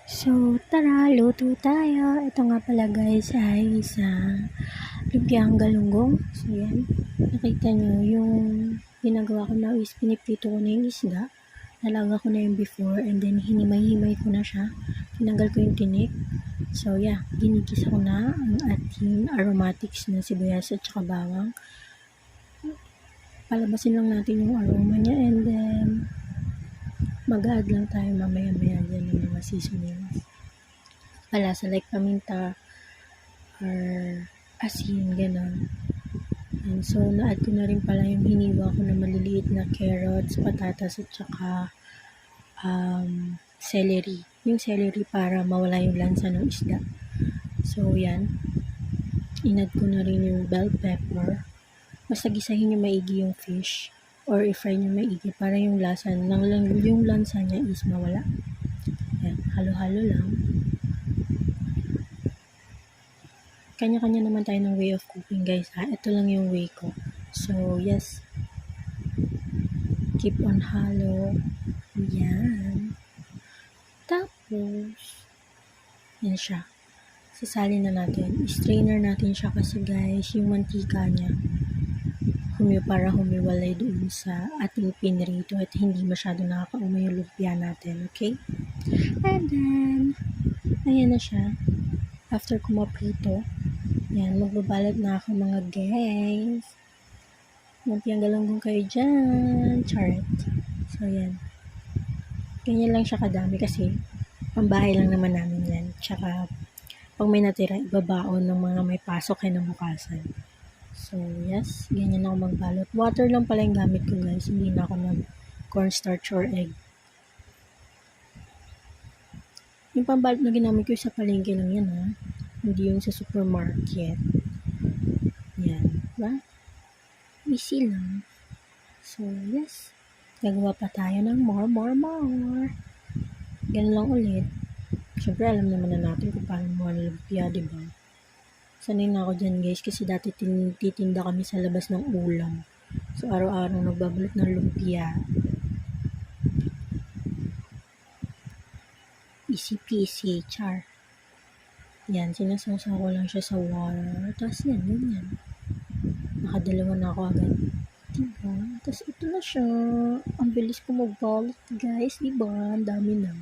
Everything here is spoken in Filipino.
So, tara, luto tayo. Ito nga pala guys ay isang lumpiang galunggong. So, yan. Nakita nyo, yung ginagawa ko na is piniprito ko na yung isda. Nalaga ko na yung before and then hinimay-himay ko na siya. Tinanggal ko yung tinik. So, yeah. Ginigisa ko na ang ating aromatics na sibuyas at saka bawang. Palabasin lang natin yung aroma niya and then mag-add lang tayo mamaya-maya dyan ng mga seasonings. Palasa like paminta or asin, gano'n. And so, na-add ko na rin pala yung hiniwa ko na maliliit na carrots, patatas, at saka celery. Yung celery para mawala yung lansa ng isda. So, yan. In-add ko na rin yung bell pepper. Basta gisahin nyo maigi yung fish or i-fry nyo maigi para yung lansa niya is mawala. Yan, halo-halo lang. Kanya-kanya naman tayo ng way of cooking guys ha. Ito lang yung way ko. So, yes. Keep on halo. Yan. Tapos, yan siya. Sasalin na natin. I-strainer natin siya kasi guys, yung mantika niya para humiwalay doon sa ating pinrito at hindi masyado nakakaumay yung lumpia natin. Okay? And then, ayan na siya. After ko maprito, yan, magbabalot na ako mga guys. Lumpiang galunggong kayo dyan. Chart. So, yan. Ganyan lang siya kadami kasi pambahay lang naman namin yan. Tsaka, pag may natira, ibabaon ng mga may pasok kinabukasan. So, yes. Ganyan ako magbalot. Water lang pala yung gamit ko guys. Hindi na ako cornstarch or egg. Yung pambalot na ginamit ko sa palengke lang yan ha. Hindi yung sa supermarket. Yan. Diba? Easy lang. So, yes. Gagawa pa tayo ng more. Ganun lang ulit. Siyempre, alam naman na natin kung paano mo lumpia, diba? Sanay na ako dyan guys kasi dati titinda kami sa labas ng ulam. So, araw-araw nagbabalot ng lumpia. Easy peasy, char. Yan, sinasawsaw ko lang siya sa water. Tapos yan, ganyan. Nakadalawa na ako agad. Diba? Tapos ito na siya. Ang bilis ko magbalot guys, diba? Ang dami na.